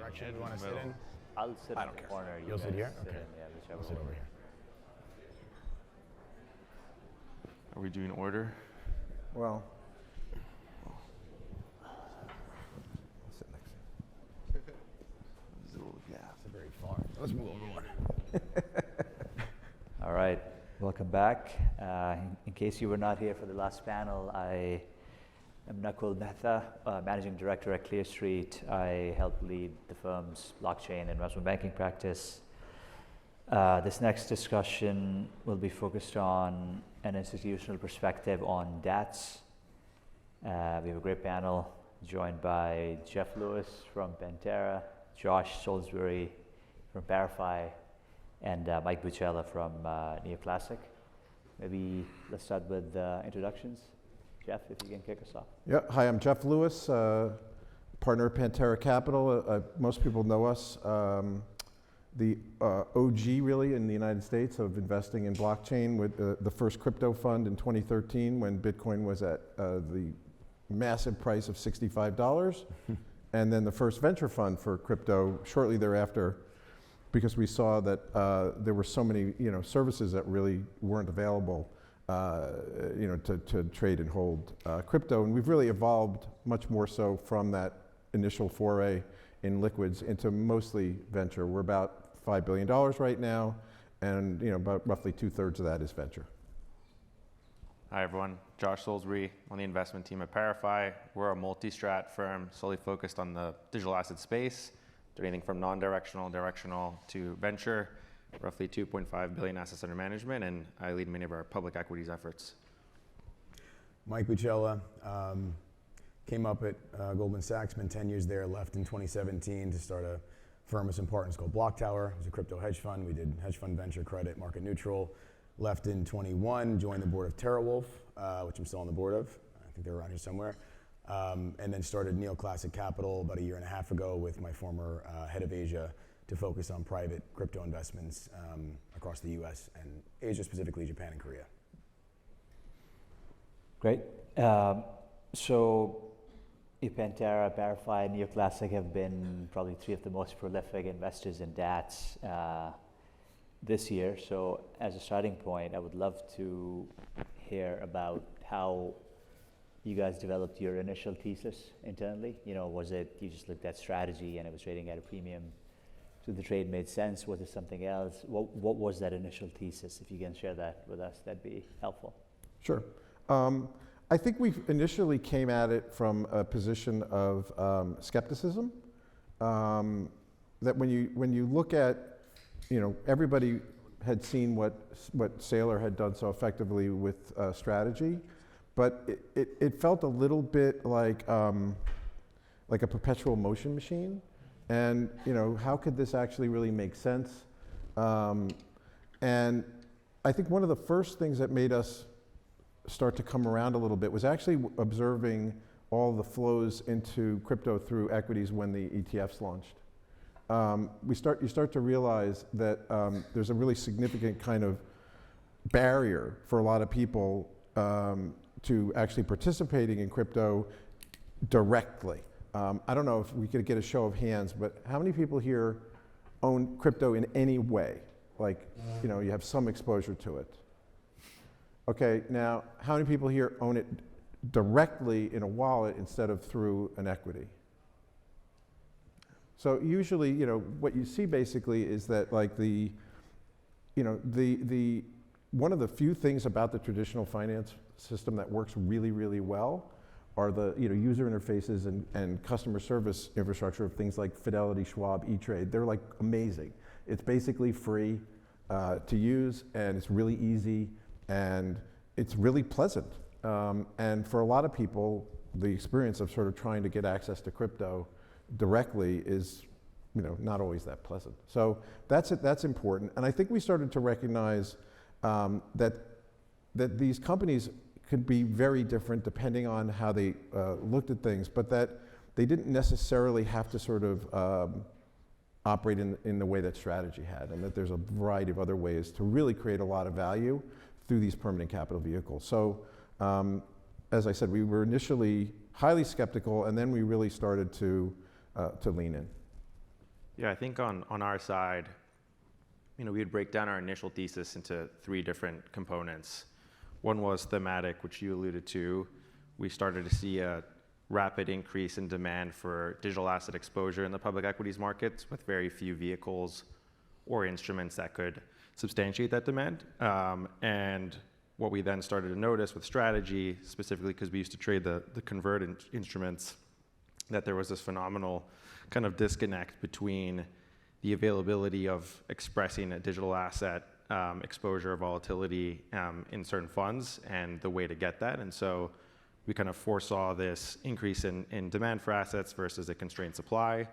direction we want to sit in? I'll sit in the corner. You'll sit here? Okay. Yeah, whichever I'll sit one. over here. Are we doing order? Well, I'll sit next to you. Yeah, it's very far. Let's move over one. All right, welcome back. In case you were not here for the last panel, I am Nakul Mehta, Managing Director at Clear Street. I help lead the firm's blockchain investment banking practice. This next discussion will be focused on an institutional perspective on DATs. We have a great panel joined by Jeff Lewis from Pantera, Josh Salisbury from Parify, and Mike Bucella from Neoclassic. Maybe let's start with introductions. Jeff, if you can kick us off. Yeah, hi, I'm Jeff Lewis, partner at Pantera Capital. Most people know us, the OG really in the United States of investing in blockchain with the first crypto fund in 2013 when Bitcoin was at the massive price of $65. And then the first venture fund for crypto shortly thereafter, because we saw that there were so many services that really weren't available to trade and hold crypto. And we've really evolved much more so from that initial foray in liquids into mostly venture. We're about $5 billion right now, and about roughly 2/3 of that is venture. Hi everyone, Josh Salisbury on the investment team at Parify. We're a multi-strat firm solely focused on the digital asset space, doing anything from non-directional, directional to venture, roughly 2.5 billion assets under management, and I lead many of our public equities efforts. Mike Bucella, came up at Goldman Sachs, been 10 years there, left in 2017 to start a firm with some partners called Block Tower. It was a crypto hedge fund. We did hedge fund venture credit, market neutral. Left in 21, joined the board of TerraWolf, which I'm still on the board of. I think they're around here somewhere. And then started Neoclassic Capital about a year and a half ago with my former head of Asia to focus on private crypto investments across the US and Asia, specifically Japan and Korea. Great. So Pantera, Parify, Neoclassic have been probably three of the most prolific investors in DATs this year. So as a starting point, I would love to hear about how you guys developed your initial thesis internally. Was it you just looked at strategy and it was trading at a premium, so the trade made sense? Was it something else? What was that initial thesis? If you can share that with us, that'd be helpful. Sure. I think we initially came at it from a position of skepticism. That when you look at, everybody had seen what Saylor had done so effectively with strategy, but it felt a little bit like a perpetual motion machine. And how could this actually really make sense? And I think one of the first things that made us start to come around a little bit was actually observing all the flows into crypto through equities when the ETFs launched. You start to realize that there's a really significant kind of barrier for a lot of people to actually participating in crypto directly. I don't know if we could get a show of hands, but how many people here own crypto in any way? Like, you have some exposure to it. Okay, now, how many people here own it directly in a wallet instead of through an equity? So usually, what you see basically is that like the one of the few things about the traditional finance system that works really, really well are the user interfaces and customer service infrastructure of things like Fidelity, Schwab, E-Trade. They're like amazing. It's basically free to use, and it's really easy, and it's really pleasant. And for a lot of people, the experience of sort of trying to get access to crypto directly is not always that pleasant. So that's important. And I think we started to recognize that these companies could be very different depending on how they looked at things, but that they didn't necessarily have to sort of operate in the way that strategy had, and that there's a variety of other ways to really create a lot of value through these permanent capital vehicles. So as I said, we were initially highly skeptical, and then we really started to lean in. Yeah, I think on our side, we would break down our initial thesis into 3 different components. One was thematic, which you alluded to. We started to see a rapid increase in demand for digital asset exposure in the public equities markets with very few vehicles or instruments that could substantiate that demand. And what we then started to notice with strategy, specifically because we used to trade the convert instruments, that there was this phenomenal kind of disconnect between the availability of expressing a digital asset exposure or volatility in certain funds and the way to get that. And so we kind of foresaw this increase in demand for assets versus a constrained supply.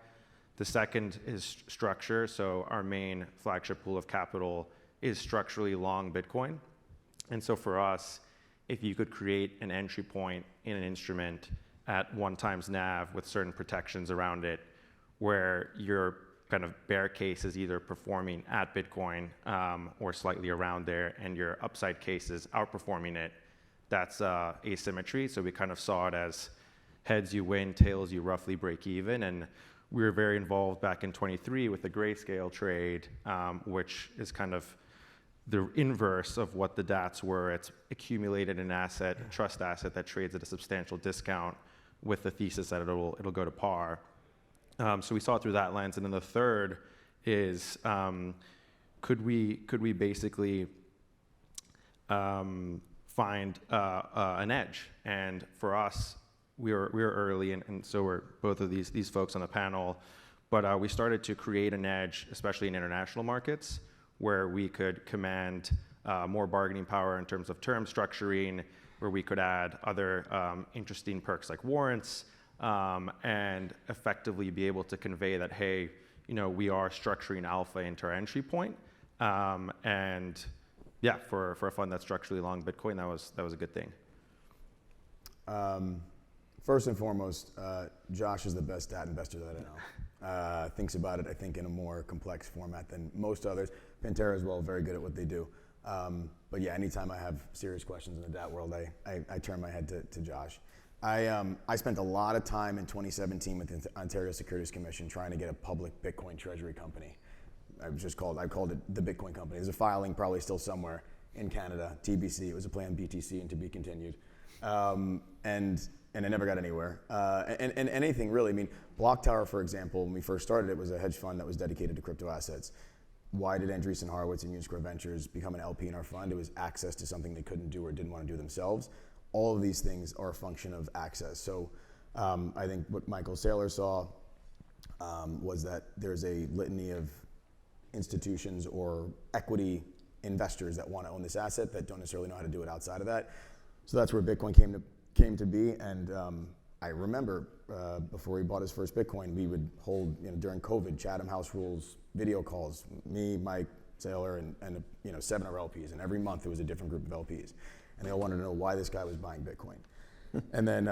The second is structure. So our main flagship pool of capital is structurally long Bitcoin. And so for us, if you could create an entry point in an instrument at 1 times NAV with certain protections around it, where your kind of bear case is either performing at Bitcoin or slightly around there, and your upside case is outperforming it, that's asymmetry. So we kind of saw it as heads you win, tails you roughly break even. And we were very involved back in 23 with the grayscale trade, which is kind of the inverse of what the DATs were. It's accumulated an asset, a trust asset that trades at a substantial discount with the thesis that it'll go to par. So we saw it through that lens. And then the third is, could we basically find an edge? And for us, we were early, and so were both of these folks on the panel. But we started to create an edge, especially in international markets, where we could command more bargaining power in terms of term structuring, where we could add other interesting perks like warrants, and effectively be able to convey that, hey, we are structuring alpha into our entry point. And yeah, for a fund that's structurally long Bitcoin, that was a good thing. First and foremost, Josh is the best DAT investor that I know. Thinks about it, I think, in a more complex format than most others. Pantera as well, very good at what they do. But yeah, anytime I have serious questions in the DAT world, I turn my head to Josh. I spent a lot of time in 2017 with the Ontario Securities Commission trying to get a public Bitcoin treasury company. I called it the Bitcoin company. There's a filing probably still somewhere in Canada, TBC. It was a plan BTC and to be continued. And I never got anywhere. And anything really, I mean, Block Tower, for example, when we first started, it was a hedge fund that was dedicated to crypto assets. Why did Andreessen Horowitz and Unisquare Ventures become an LP in our fund? It was access to something they couldn't do or didn't want to do themselves. All of these things are a function of access. So I think what Michael Saylor saw was that there's a litany of institutions or equity investors that want to own this asset that don't necessarily know how to do it outside of that. So that's where Bitcoin came to be. And I remember before he bought his first Bitcoin, we would hold, during COVID, Chatham House Rules video calls, me, Mike, Saylor, and 7 other LPs. And every month there was a different group of LPs. And they all wanted to know why this guy was buying Bitcoin. And then,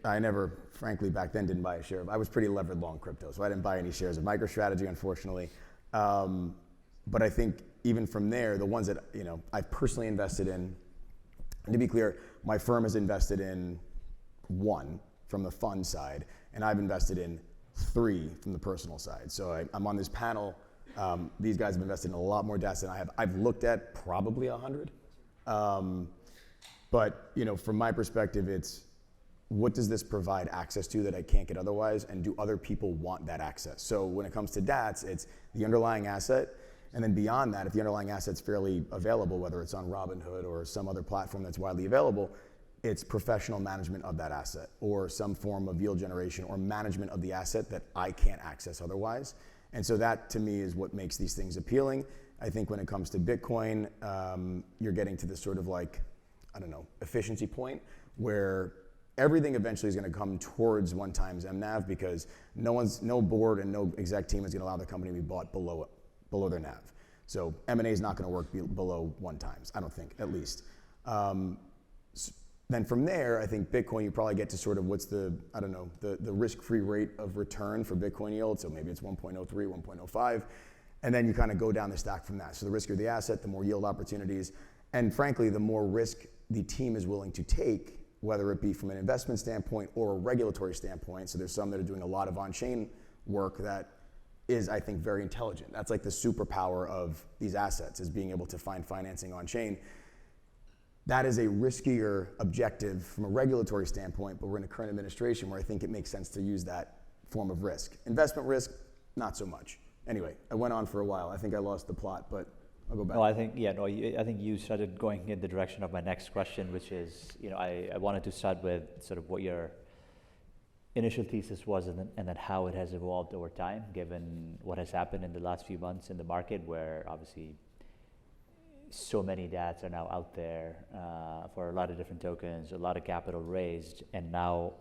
I never, frankly, back then didn't buy a share. I was pretty levered long crypto, so I didn't buy any shares of MicroStrategy, unfortunately. But I think even from there, the ones that, I've personally invested in, and to be clear, my firm has invested in 1 from the fund side, and I've invested in 3 from the personal side. So I'm on this panel. These guys have invested in a lot more DATs than I have. I've looked at probably 100. But from my perspective, it's what does this provide access to that I can't get otherwise, and do other people want that access? So when it comes to DATs, it's the underlying asset, and then beyond that, if the underlying asset's fairly available, whether it's on Robinhood or some other platform that's widely available, it's professional management of that asset or some form of yield generation or management of the asset that I can't access otherwise. And so that, to me, is what makes these things appealing. I think when it comes to Bitcoin, you're getting to this sort of efficiency point where everything eventually is going to come towards 1 times MNAV, because no board and no exec team is going to allow the company to be bought below their NAV. So M&A is not going to work below 1 times, I don't think, at least. Then from there, I think Bitcoin, you probably get to sort of what's the risk-free rate of return for Bitcoin yield. So maybe it's 1.03, 1.05. And then you kind of go down the stack from that. So the riskier the asset, the more yield opportunities. And frankly, the more risk the team is willing to take, whether it be from an investment standpoint or a regulatory standpoint. So there's some that are doing a lot of on-chain work that is, I think, very intelligent. That's like the superpower of these assets, is being able to find financing on chain. That is a riskier objective from a regulatory standpoint, but we're in a current administration where I think it makes sense to use that form of risk. Investment risk, not so much. Anyway, I went on for a while. I think I lost the plot, but I'll go back. No, I think you started going in the direction of my next question, which is, I wanted to start with sort of what your initial thesis was, and then how it has evolved over time, given what has happened in the last few months in the market, where obviously so many DATs are now out there for a lot of different tokens, a lot of capital raised, and now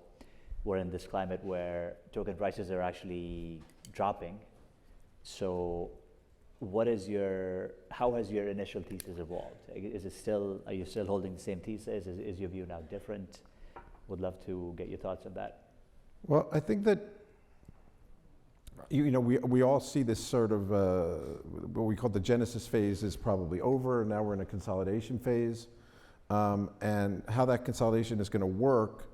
we're in this climate where token prices are actually dropping. So how has your initial thesis evolved? Are you still holding the same thesis? Is your view now different? Would love to get your thoughts on that. Well, I think that we all see this sort of what we call the genesis phase is probably over, and now we're in a consolidation phase, and how that consolidation is going to work,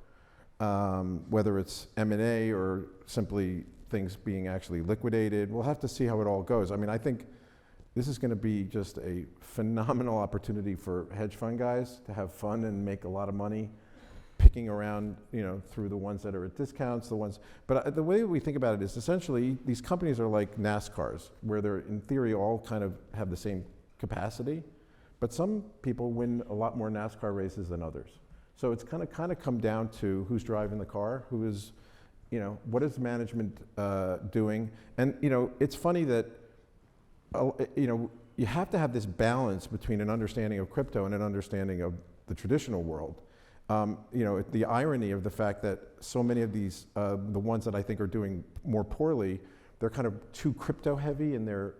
whether it's M&A or simply things being actually liquidated, we'll have to see how it all goes. I mean, I think this is going to be just a phenomenal opportunity for hedge fund guys to have fun and make a lot of money picking around, through the ones that are at discounts, but the way we think about it is essentially these companies are like NASCARs, where they're in theory all kind of have the same capacity, but some people win a lot more NASCAR races than others. So it's kind of come down to who's driving the car, who is, what is management doing? And, it's funny that, you have to have this balance between an understanding of crypto and an understanding of the traditional world. The irony of the fact that so many of these, the ones that I think are doing more poorly, they're kind of too crypto heavy in their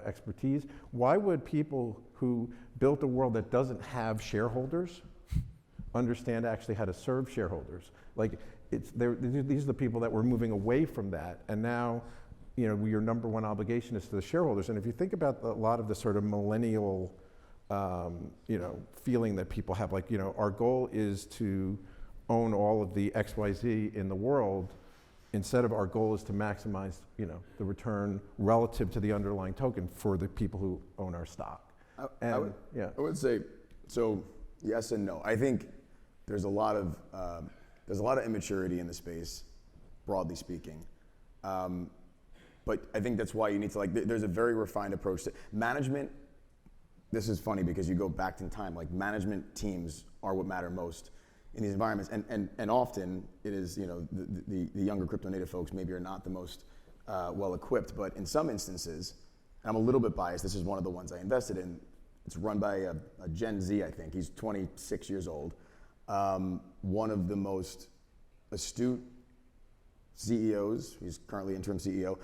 expertise. Why would people who built a world that doesn't have shareholders understand actually how to serve shareholders? Like, these are the people that were moving away from that, and now, your number one obligation is to the shareholders. And if you think about a lot of the sort of millennial, feeling that people have, like, our goal is to own all of the XYZ in the world, instead of our goal is to maximize, the return relative to the underlying token for the people who own our stock. I would say, so yes and no. I think there's a lot of immaturity in the space, broadly speaking. But I think that's why you need to, there's a very refined approach to management. This is funny because you go back in time, management teams are what matter most in these environments. And often it is, the younger crypto native folks maybe are not the most well equipped, but in some instances, and I'm a little bit biased, this is one of the ones I invested in. It's run by a Gen Z, I think. He's 26 years old. One of the most astute CEOs. He's currently interim CEO.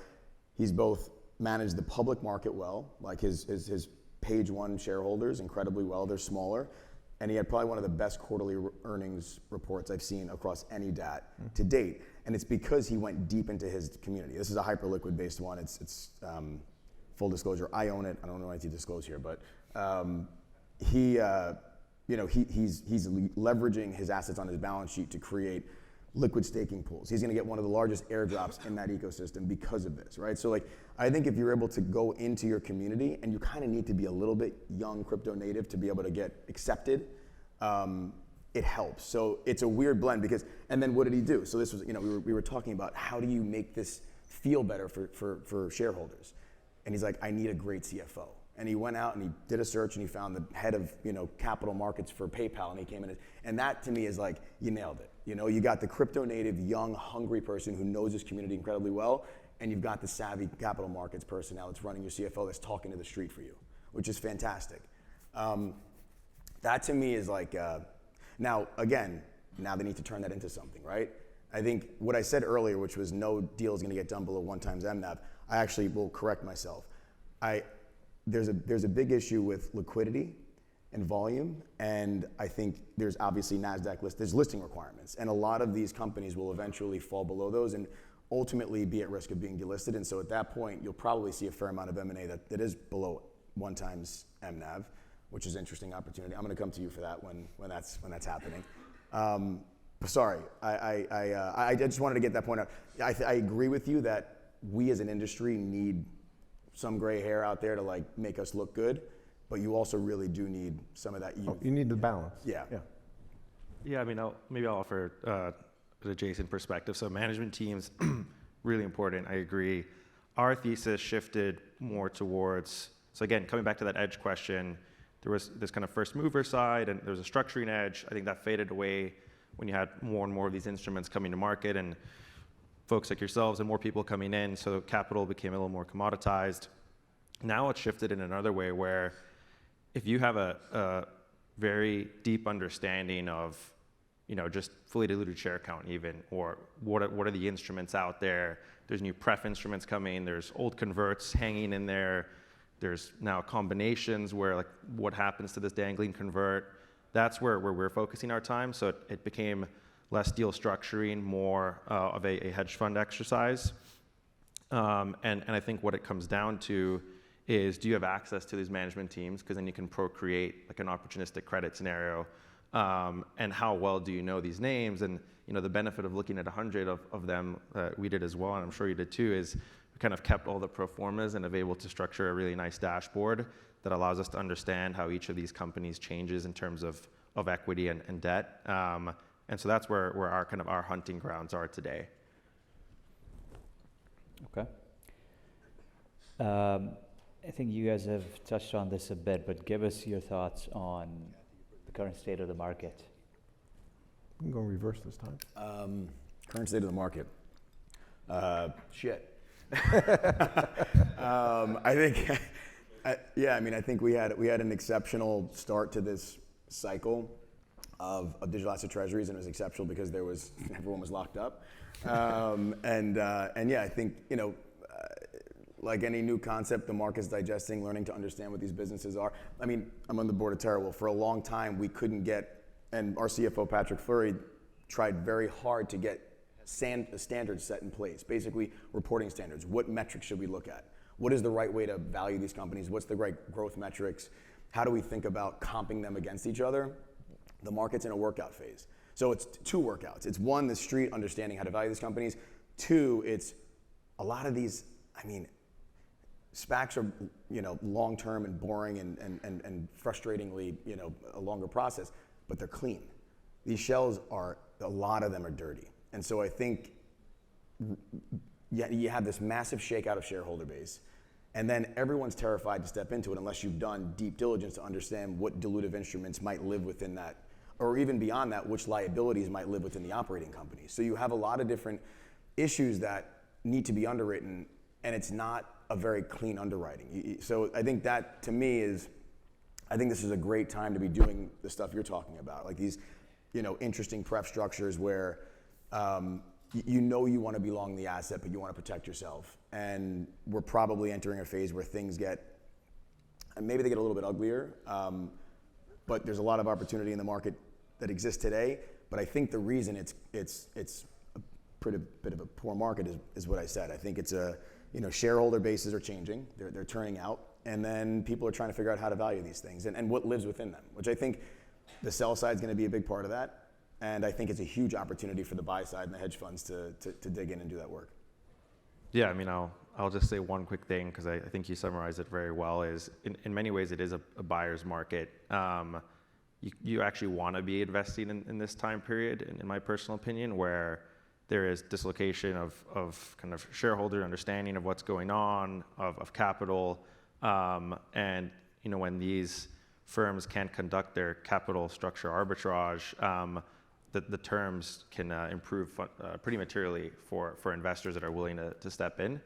He's both managed the public market well, like his page one shareholders incredibly well. They're smaller, and he had probably one of the best quarterly earnings reports I've seen across any DAT to date. And it's because he went deep into his community. This is a hyperliquid based one. It's full disclosure. I own it. I don't know what I need to disclose here, but he's leveraging his assets on his balance sheet to create liquid staking pools. He's going to get one of the largest airdrops in that ecosystem because of this, right? So I think if you're able to go into your community, and you kind of need to be a little bit young crypto native to be able to get accepted, it helps. So it's a weird blend because, and then what did he do? So this was, we were talking about how do you make this feel better for shareholders? And he's like, I need a great CFO. And he went out and he did a search and he found the head of capital markets for PayPal, and he came in, and that to me is like, you nailed it. You got the crypto native, young, hungry person who knows his community incredibly well, and you've got the savvy capital markets personnel that's running your CFO that's talking to the street for you, which is fantastic. That to me is like, now they need to turn that into something, right? I think what I said earlier, which was no deal is going to get done below 1 times MNAV, I actually will correct myself. There's a big issue with liquidity and volume, and I think there's obviously NASDAQ there's listing requirements, and a lot of these companies will eventually fall below those and ultimately be at risk of being delisted. And so at that point, you'll probably see a fair amount of M&A that is below 1 times MNAV, which is an interesting opportunity. I'm going to come to you for that when that's happening. sorry, I just wanted to get that point out. I agree with you that we as an industry need some gray hair out there to like make us look good, but you also really do need some of that youth. You need the balance. Yeah. Yeah, I mean, maybe I'll offer an adjacent perspective. So management teams, really important, I agree. Our thesis shifted more towards, so again, coming back to that edge question, there was this kind of first mover side and there was a structuring edge. I think that faded away when you had more and more of these instruments coming to market and folks like yourselves and more people coming in, so capital became a little more commoditized. Now it's shifted in another way where if you have a very deep understanding of, just fully diluted share count even, or what are the instruments out there, there's new pref instruments coming, there's old converts hanging in there, there's now combinations where like what happens to this dangling convert, that's where we're focusing our time. So it became less deal structuring, more of a hedge fund exercise. And I think what it comes down to is, do you have access to these management teams? Because then you can procreate like an opportunistic credit scenario. And how well do you know these names? And the benefit of looking at 100 of them, we did as well, and I'm sure you did too, is we kind of kept all the pro formas and have able to structure a really nice dashboard that allows us to understand how each of these companies changes in terms of equity and debt. And so that's where our hunting grounds are today. Okay. I think you guys have touched on this a bit, but give us your thoughts on the current state of the market. We can go reverse this time. Current state of the market. Shit. I think, I think we had an exceptional start to this cycle of digital asset treasuries, and it was exceptional because everyone was locked up. I think, like any new concept, the market's digesting, learning to understand what these businesses are. I mean, I'm on the board of TerraWolf. For a long time, we couldn't get, and our CFO, Patrick Fleury, tried very hard to get standards set in place, basically reporting standards. What metrics should we look at? What is the right way to value these companies? What's the right growth metrics? How do we think about comping them against each other? The market's in a workout phase. So it's two workouts. It's one, the street understanding how to value these companies. Two, it's a lot of these, SPACs are, long-term and boring and frustratingly, a longer process, but they're clean. These shells a lot of them are dirty. And so I think you have this massive shakeout of shareholder base, and then everyone's terrified to step into it unless you've done deep diligence to understand what dilutive instruments might live within that, or even beyond that, which liabilities might live within the operating company. So you have a lot of different issues that need to be underwritten, and it's not a very clean underwriting. So I think that, to me, I think this is a great time to be doing the stuff you're talking about, like these, interesting pref structures where you want to be long the asset, but you want to protect yourself. And we're probably entering a phase where things maybe they get a little bit uglier, but there's a lot of opportunity in the market that exists today. But I think the reason it's a pretty bit of a poor market is what I said. I think it's shareholder bases are changing, they're turning out, and then people are trying to figure out how to value these things and what lives within them, which I think the sell side is going to be a big part of that. And I think it's a huge opportunity for the buy side and the hedge funds to dig in and do that work. Yeah, I'll just say one quick thing, because I think you summarized it very well, is in many ways it is a buyer's market. You actually want to be investing in this time period, in my personal opinion, where there is dislocation of kind of shareholder understanding of what's going on, of capital, and when these firms can't conduct their capital structure arbitrage, the terms can improve pretty materially for investors that are willing to step in.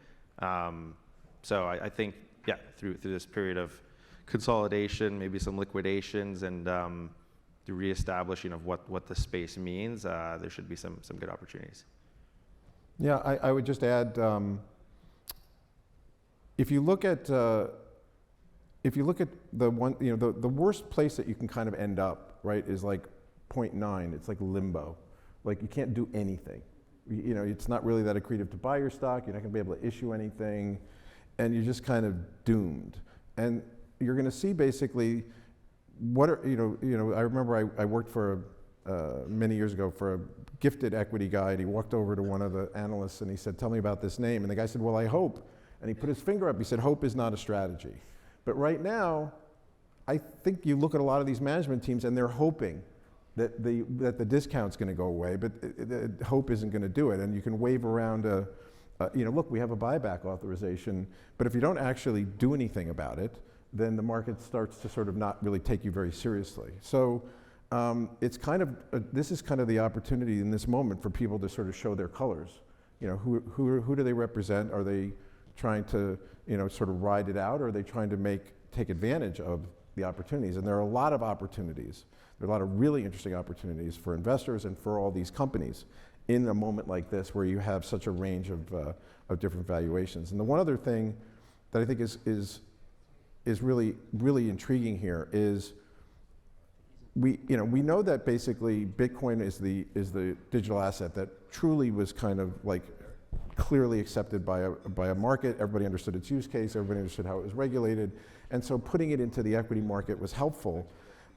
So I think, through this period of consolidation, maybe some liquidations, and the reestablishing of what the space means, there should be some good opportunities. Yeah, I would just add, if you look at the one, the worst place that you can kind of end up, right, is like 0.9. It's like limbo. Like you can't do anything. It's not really that accretive to buy your stock. You're not going to be able to issue anything, and you're just kind of doomed. And you're going to see basically I remember I worked for many years ago for a gifted equity guy, and he walked over to one of the analysts and he said, "Tell me about this name." And the guy said, "Well, I hope." And he put his finger up. He said, "Hope is not a strategy." But right now, I think you look at a lot of these management teams and they're hoping that the discount's going to go away, but hope isn't going to do it. And you can wave around look, we have a buyback authorization, but if you don't actually do anything about it, then the market starts to sort of not really take you very seriously. So it's kind of, this is kind of the opportunity in this moment for people to sort of show their colors. You know, who do they represent? Are they trying to, sort of ride it out, or are they trying to take advantage of the opportunities? And there are a lot of opportunities. There are a lot of really interesting opportunities for investors and for all these companies in a moment like this where you have such a range of different valuations. And the one other thing that I think is really, really intriguing here is we know that basically Bitcoin is the digital asset that truly was kind of like clearly accepted by a market. Everybody understood its use case, everybody understood how it was regulated, and so putting it into the equity market was helpful.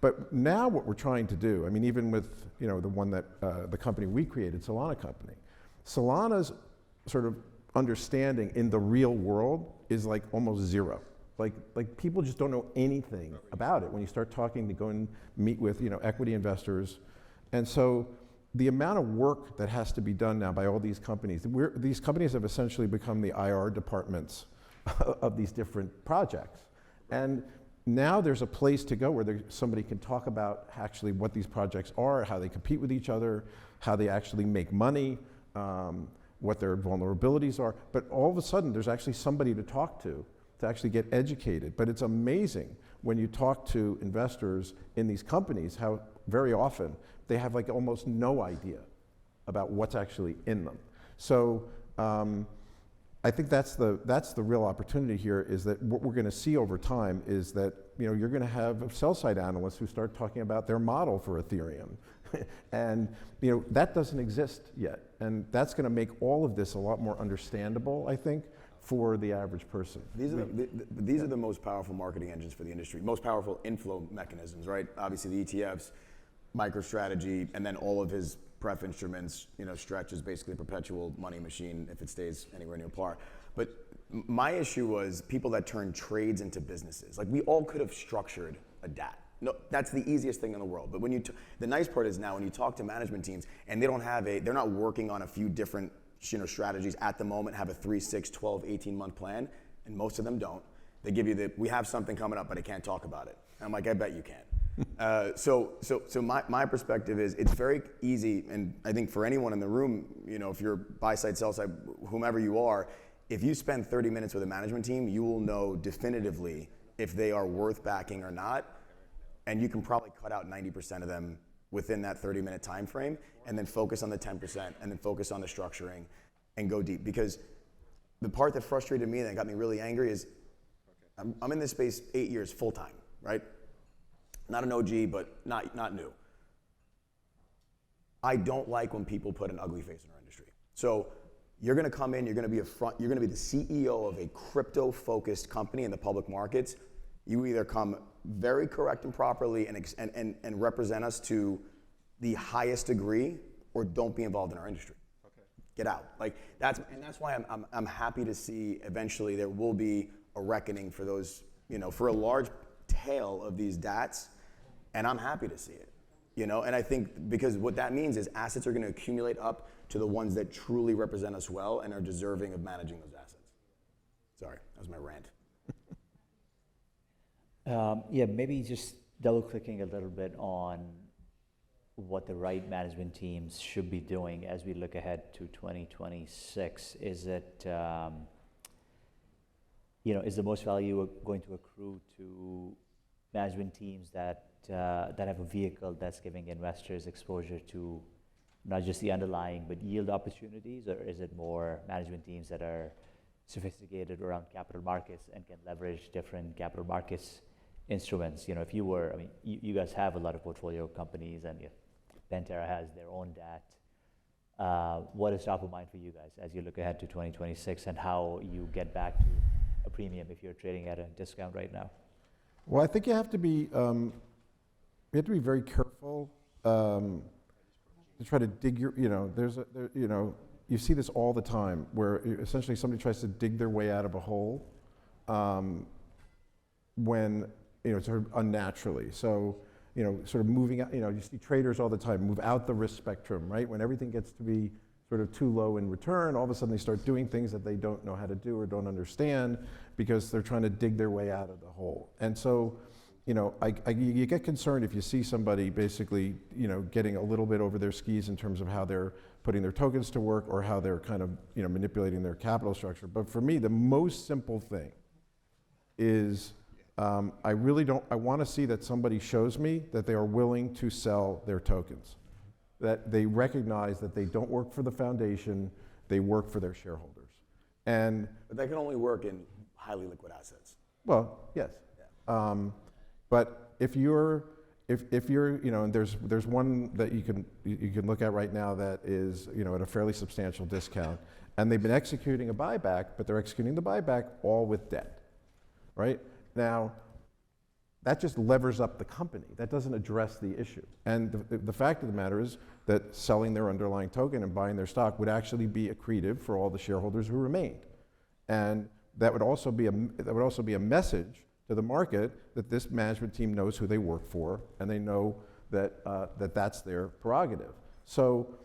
But now what we're trying to do, I mean, even with the one that the company we created, Solana Company, Solana's sort of understanding in the real world is like almost zero. Like people just don't know anything about it when you start talking to go and meet with equity investors, and so the amount of work that has to be done now by all these companies, these companies have essentially become the IR departments of these different projects, and now there's a place to go where somebody can talk about actually what these projects are, how they compete with each other, how they actually make money, what their vulnerabilities are. But all of a sudden, there's actually somebody to talk to actually get educated. But it's amazing when you talk to investors in these companies how very often they have like almost no idea about what's actually in them. So I think that's the real opportunity here, is that what we're going to see over time is that you're going to have sell-side analysts who start talking about their model for Ethereum, and that doesn't exist yet, and that's going to make all of this a lot more understandable, I think, for the average person. These are the most powerful marketing engines for the industry, most powerful inflow mechanisms, right? Obviously the ETFs, MicroStrategy, and then all of his pref instruments, Stretch is basically a perpetual money machine if it stays anywhere near par. But my issue was people that turn trades into businesses. Like, we all could have structured a DAT. No, that's the easiest thing in the world. But when the nice part is now when you talk to management teams and they're not working on a few different strategies at the moment, have a 3, 6, 12, 18-month plan, and most of them don't. They give you we have something coming up, but I can't talk about it. And I'm like, I bet you can. So my perspective is it's very easy, and I think for anyone in the room, if you're buy side, sell side, whomever you are, if you spend 30 minutes with a management team, you will know definitively if they are worth backing or not, and you can probably cut out 90% of them within that 30-minute time frame, and then focus on the 10%, and then focus on the structuring, and go deep. Because the part that frustrated me and that got me really angry is I'm in this space 8 years full time, right? Not an OG, but not new. I don't like when people put an ugly face in our industry. So you're going to come in, you're going to be the CEO of a crypto-focused company in the public markets. You either come very correct and properly and represent us to the highest degree, or don't be involved in our industry. Okay. Get out. That's why I'm happy to see eventually there will be a reckoning for those, for a large tail of these DATs. And I'm happy to see it, and I think because what that means is assets are going to accumulate up to the ones that truly represent us well and are deserving of managing those assets. Sorry, that was my rant. Maybe just double clicking a little bit on what the right management teams should be doing as we look ahead to 2026. Is it, is the most value going to accrue to management teams that have a vehicle that's giving investors exposure to not just the underlying but yield opportunities, or is it more management teams that are sophisticated around capital markets and can leverage different capital markets instruments? If you were, you guys have a lot of portfolio companies, and Pantera has their own DAT. What is top of mind for you guys as you look ahead to 2026, and how you get back to a premium if you're trading at a discount right now? Well, I think you have to be very careful to try to dig your, you see this all the time where essentially somebody tries to dig their way out of a hole when, sort of unnaturally. So, sort of moving out, you see traders all the time move out the risk spectrum, right? When everything gets to be sort of too low in return, all of a sudden they start doing things that they don't know how to do or don't understand because they're trying to dig their way out of the hole. And so, you get concerned if you see somebody basically, getting a little bit over their skis in terms of how they're putting their tokens to work or how they're kind of, manipulating their capital structure. But for me, the most simple thing is I want to see that somebody shows me that they are willing to sell their tokens, that they recognize that they don't work for the foundation, they work for their shareholders. But that can only work in highly liquid assets. Well, yes. Yeah. But if you're, and there's one that you can look at right now that is, at a fairly substantial discount, and they've been executing a buyback, but they're executing the buyback all with debt, right? Now, that just levers up the company. That doesn't address the issue. And the fact of the matter is that selling their underlying token and buying their stock would actually be accretive for all the shareholders who remained. And that would also be a message to the market that this management team knows who they work for, and they know that that's their prerogative. So,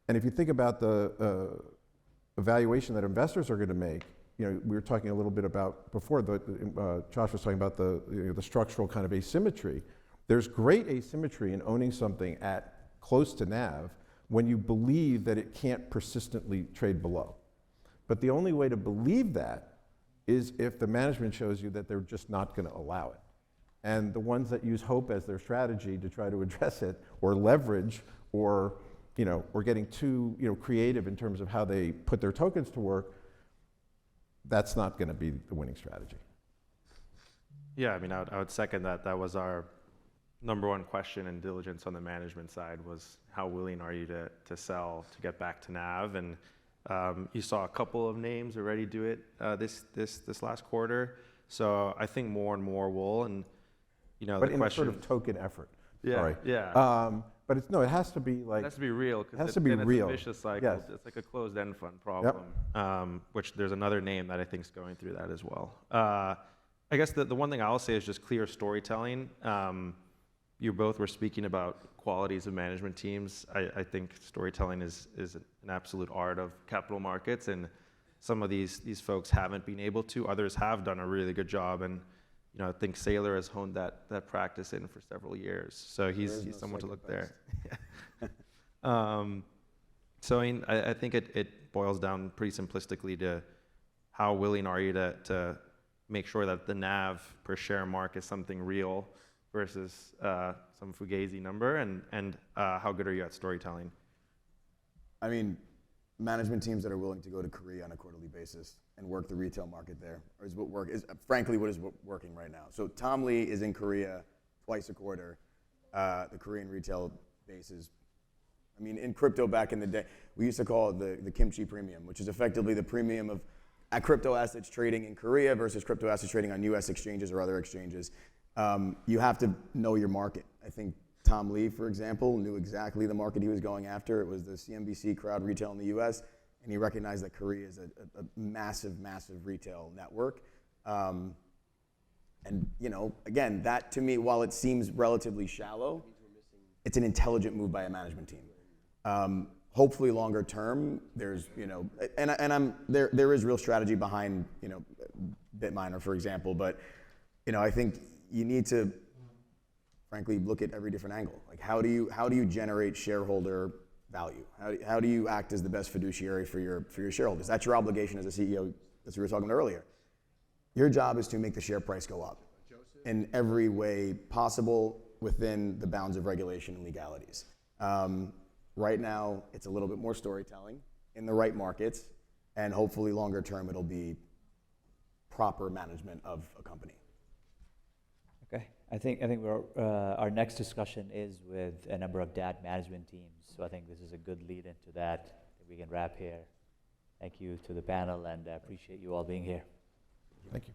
and if you think about the evaluation that investors are going to make, we were talking a little bit about before. Josh was talking about the structural kind of asymmetry. There's great asymmetry in owning something at close to NAV when you believe that it can't persistently trade below. But the only way to believe that is if the management shows you that they're just not going to allow it. And the ones that use hope as their strategy to try to address it, or leverage, or getting too creative in terms of how they put their tokens to work, that's not going to be the winning strategy. Yeah, I mean, I would second that. That was our number one question in diligence on the management side, was how willing are you to sell to get back to NAV? And you saw a couple of names already do it this last quarter. So I think more and more will. And but the in question, a sort of token effort. Yeah, Sorry. Yeah. But it has to be like. It has to be real. It has to be real. It's a vicious cycle. Yes. It's like a closed-end fund problem, which there's another name that I think is going through that as well. I guess the one thing I'll say is just clear storytelling. You both were speaking about qualities of management teams. I think storytelling is an absolute art of capital markets, and some of these folks haven't been able to. Others have done a really good job, and I think Saylor has honed that practice in for several years. So he's someone to look there. So I think it boils down pretty simplistically to how willing are you to make sure that the NAV per share mark is something real versus some fugazi number, and how good are you at storytelling? I mean, management teams that are willing to go to Korea on a quarterly basis and work the retail market there is frankly what is working right now. So Tom Lee is in Korea twice a quarter. The Korean retail base is, I mean, in crypto back in the day, we used to call it the kimchi premium, which is effectively the premium of crypto assets trading in Korea versus crypto assets trading on US exchanges or other exchanges. You have to know your market. I think Tom Lee, for example, knew exactly the market he was going after. It was the CNBC crowd retail in the US, and he recognized that Korea is a massive, massive retail network. And again, that to me, while it seems relatively shallow, it's an intelligent move by a management team. Hopefully longer term, there's, there is real strategy behind, Bitminer, for example, but, I think you need to, frankly, look at every different angle. Like, how do you generate shareholder value? How do you act as the best fiduciary for your shareholders? That's your obligation as a CEO, as we were talking about earlier. Your job is to make the share price go up in every way possible within the bounds of regulation and legalities. Right now, it's a little bit more storytelling in the right markets, and hopefully longer term, it'll be proper management of a company. Okay, I think we're, our next discussion is with a number of DAT management teams. So I think this is a good lead into that. We can wrap here. Thank you to the panel, and I appreciate you all being here. Thank you.